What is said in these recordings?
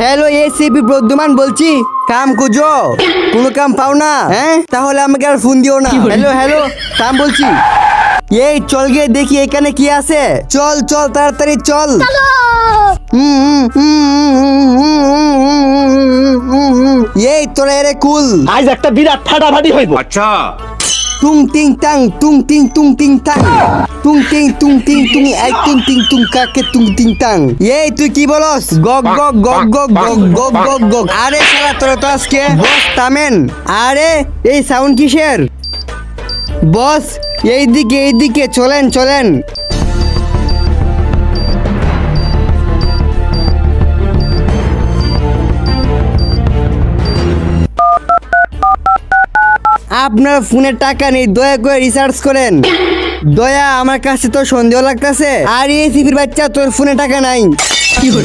Hello ACP Pradyuman বলছি, কাম খুঁজো, কোনো কাম পাও না? হ্যাঁ, তাহলে আমাকে আর ফোন দিও না। হ্যালো হ্যালো, কাম বলছি। এই চল গিয়ে দেখি এখানে কি আছে। চল চল তাড়াতাড়ি চল। এই তোরা এরে কুল, আজ একটা বিরাট ফাটাফাটি হইব। अच्छा তুং টিং টাং তুং টিং টাং তুং টিং তুং এই তুং টিং কাকে তুং টিং টাং। এই তুই কি বলস? গগ গগ গগ গগ গগ গগ গগ গগ। আরে শালা তোরা তো আজকে বস থামেন। আরে এই সাউন্ড কিসের? বস এইদিকে চলেন চলেন। আপনার ফোনে টাকা নেই, দয়া করে রিচার্জ করেন। দয়া, আমার কাছে তো সন্দেহ লাগতেছে। আর এই সিপির বাচ্চা, তোর ফোনে টাকা নাই।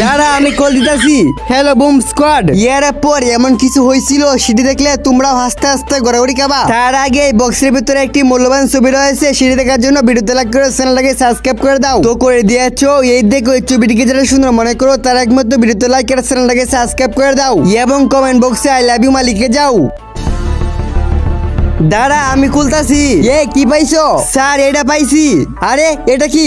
দাঁড়া, আমি কল দিতেছি। Hello broom squad. ইয়ার পর এমন কিছু হয়েছিল সেটি দেখলে তোমরাও হাসতে হাসতে গড়াগড়ি খাবা। তার আগে এই বক্সের ভিতরে একটি মূল্যবান ছবি রয়েছে, সেটি দেখার জন্য ভিডিওতে লাইক করে চ্যানেলটাকে সাবস্ক্রাইব করে দাও। তো করে দিয়েছো। এই দেখো, এই ছবিটিকে যারা সুন্দর মনে করো তারা একমাত্র ভিডিওতে লাইক করে চ্যানেলটাকে সাবস্ক্রাইব করে দাও এবং কমেন্ট বক্সে আই লাভ ইউ মা লিখে যাও। দাঁড়া, আমি খুলতাছি। এ কি পাইছো? স্যার এটা পাইছি। আরে এটা কি?